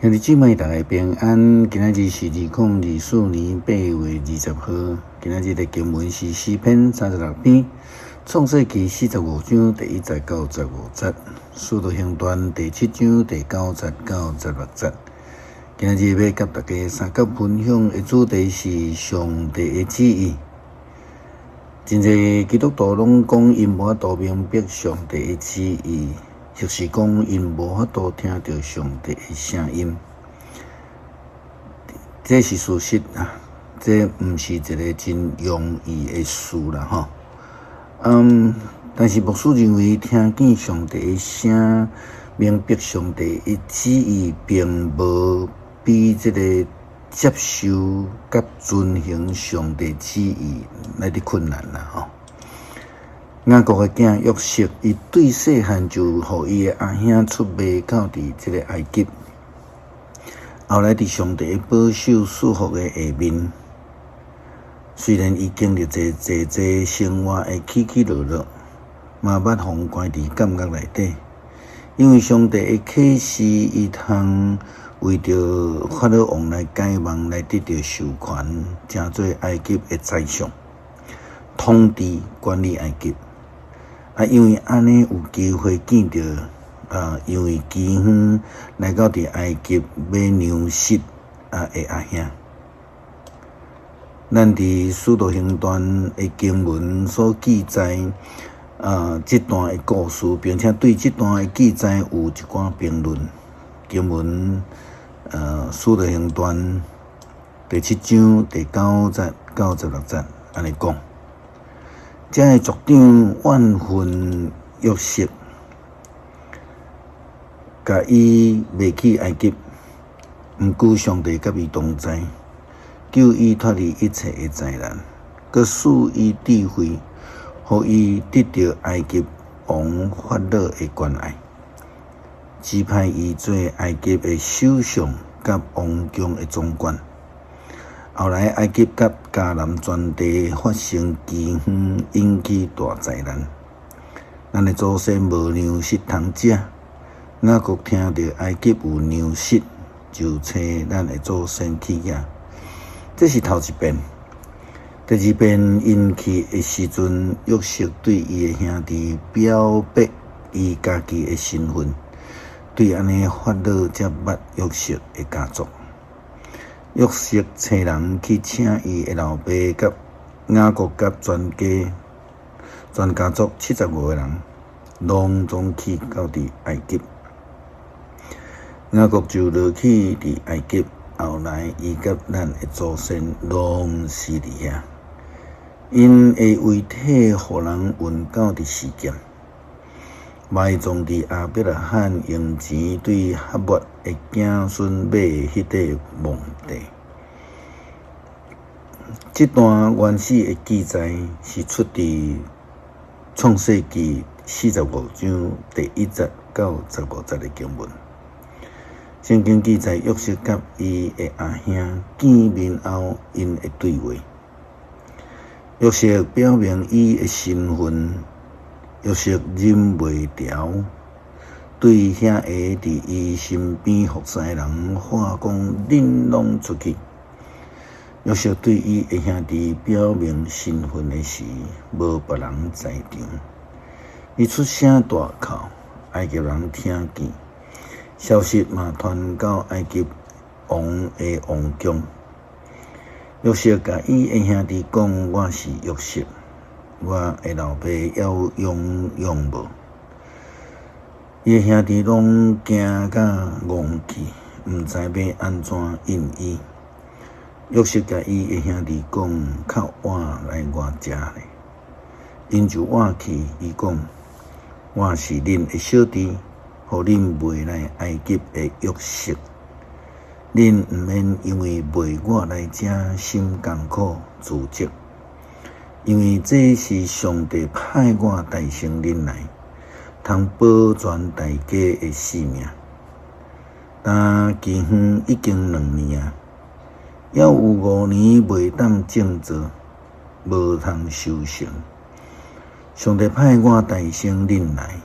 兄弟姊妹，大家平安。今仔日是2024年8月20号。今仔日的经文是诗篇36篇，创世纪45章第1节到15节，使徒行传第7章第9节到16节。今仔日要甲大家三角分享的主题是上帝的旨意。真侪基督徒拢讲因无法度明白上帝的旨意。就是讲，因无法度听到上帝的声音，这是事实啊！这毋是一个真容易的事啦，吼。但是牧师认为，听见上帝的声，明白上帝的旨意，并无比这个接受甲遵行上帝旨意来的困难啦，吼。雅各的囝约瑟，伊对细汉就互伊的阿兄出卖到伫这个埃及，后来伫上帝的保守束缚的下面，虽然伊经历侪生活的起起落落，嘛捌互关伫监狱内底，因为上帝的启示，伊通为着法老王来解梦，来得到授权，成做埃及的宰相，统治管理埃及。因为安尼有机会见到因为饥荒来到伫埃及要粮食的阿兄。咱伫使徒行传的经文所记载这段的故事，并且对这段的记载有一寡评论。经文使徒行传第7章第9节到16节安尼讲。这个族长怨恨约瑟，甲伊卖去埃及，毋顾上帝甲伊同在，救伊脱离一切的灾难，佮赐伊智慧，互伊得到埃及王法老的关爱，指派伊做埃及的首相甲王宫的总管。后来，埃及甲迦南全地发生饥荒，引起大灾难。咱的祖先无粮食通食，雅各听到埃及有粮食，就找咱的祖先去呀。这是头一遍。第二遍因去的时阵，约瑟对伊的兄弟表白伊家己的身份，对安尼法老才捌约瑟的家族。约瑟找人去请伊的老爸甲雅各甲全家族75个人，拢总去到伫埃及。雅各就落去伫埃及，后来伊甲咱的祖先拢死伫遐。因的遗体互人运到伫示剑，埋葬伫亚伯拉罕用钱对哈末的子孙买迄块墓地。这段原始的记载是出自创世纪45章第1节到15节的经文。圣经记载约瑟甲伊的阿兄见面后因的对话。约瑟表明伊的身份。约瑟忍袂牢，对遐个伫伊身边服侍人话讲：“恁拢出去。”约瑟对伊的兄弟表明身份的时，无别人在场。伊出声大哭，埃及人听见，消息嘛传到埃及王的王宫。约瑟甲伊的兄弟讲：“我是约瑟。”我的老爸要用无，伊的兄弟拢惊甲戆去，毋知要安怎应伊。约瑟甲伊的兄弟讲：“靠碗来我食咧。”因就碗去，伊讲：“我是恁的小弟，互恁卖来埃及的约瑟。恁毋免因为卖我来遮心艰苦自责。”因为这是上帝派我带成恁来，通保全大家的性命。但饥荒已经2年啊，还有5年未当种植，无通收成。上帝派我带成恁来，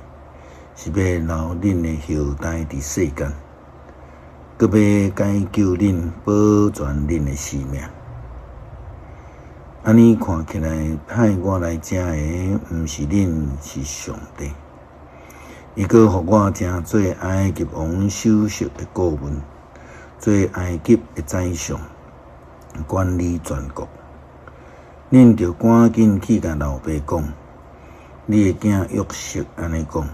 是要留恁的后代伫世间，佮佮要解救恁，保全恁的性命。安尼看起来，派我来遮的，毋是恁，是上帝。伊阁互我正做埃及王首席的顾问，做埃及的宰相，管理全国。恁着赶紧去甲老爸讲，你的囝约瑟安尼讲：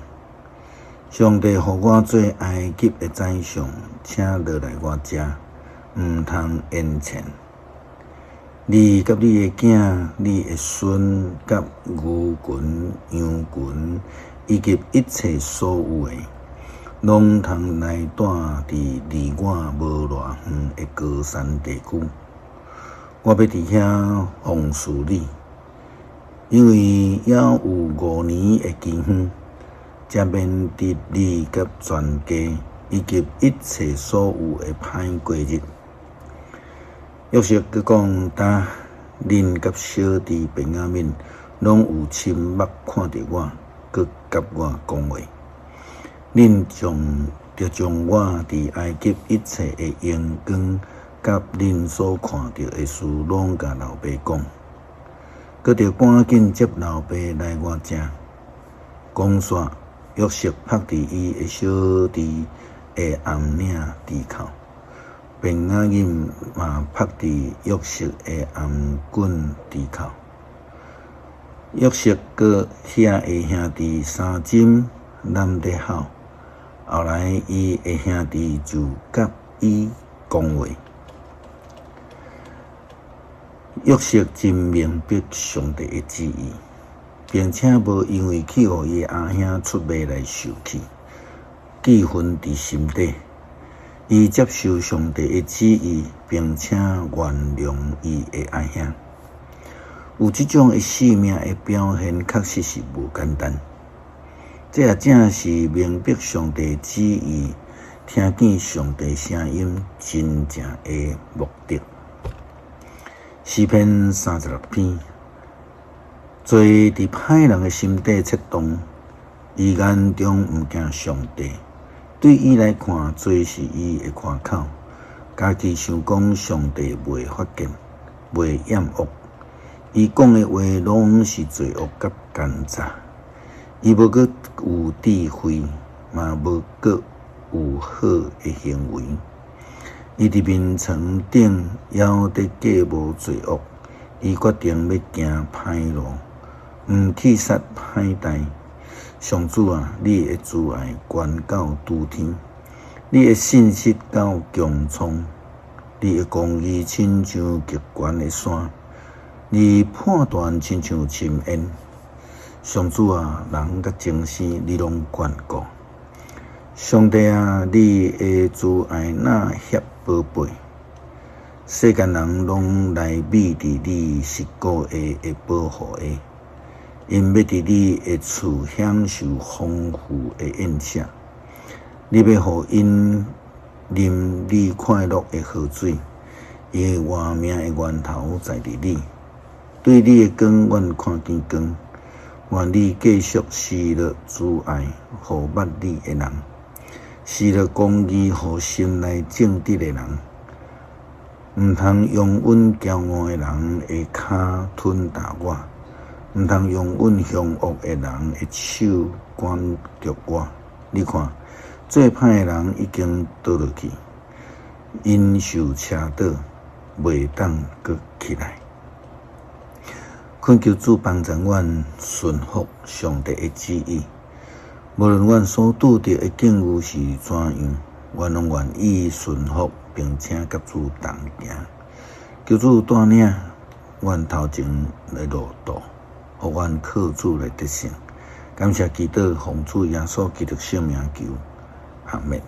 上帝互我做埃及的宰相，请落来我遮，毋通延前。你甲你的囝、你的孙、甲牛群、羊群，以及一切所有的，拢通来住伫离我无偌远的高山地区。我要伫遐奉侍你，因为还有5年的期间，才免得你甲全家以及一切所有的歹过日。约瑟佮讲：呾恁甲小弟便雅悯拢有亲目看着我，佮甲我讲话。恁着将我伫埃及一切的荣光，甲恁所看到的事，拢甲老爸讲。佮着赶紧接老爸来我遮。讲煞，约瑟拍伫伊的小弟的红领猪口。便雅悯嘛拍伫约瑟的红棍猪口。约瑟佮遐的兄弟3针揽在口，后来伊的兄弟就甲伊讲话。约瑟真明白上帝的旨意，并且无因为去互伊阿兄出卖来受气，记恨伫心底。伊接受上帝的旨意，并且原谅伊的阿兄。有这种的性命的表现，确实是无简单。这也正是明白上帝旨意、听见上帝声音真正的目的。诗篇36篇，做伫歹人的心底切动，伊眼中毋惊上帝。对伊来看，罪是伊的看口。家己想讲，上帝袂发现，袂厌恶。伊讲的话，拢是罪恶甲奸诈。伊无阁有智慧，嘛无阁有好的行为。伊伫面床顶还伫计无罪恶。伊决定要行歹路，毋去杀歹代。上主啊，你的慈爱悬到诸天，你的信实到穹苍，你的公义亲像极悬的山，你判断亲像深渊。上主啊，人甲精神你拢眷顾。上帝啊，你的慈爱那协宝贝，世间人拢来美伫你十个的保护下。因要伫你的厝享受丰富的宴席，你要互因啉你快乐的河水，伊的活命的源头在伫你。对你的光，愿看见光。愿你继续施落慈爱，互捌你的人；施落公义，互心内正直的人。毋通用阮骄傲的人的骹吞踏我。毋通用阮凶恶的人的手管着我。你看，做歹的人已经倒落去，因受车倒，袂当阁起来。恳求主帮助阮顺服上帝的旨意，无论阮所拄着的境遇是怎样，阮拢愿意顺服，并且甲主同行。求主带领阮头前的路途。互阮靠主来得胜，感谢祈祷，奉主耶稣基督圣名求，阿们。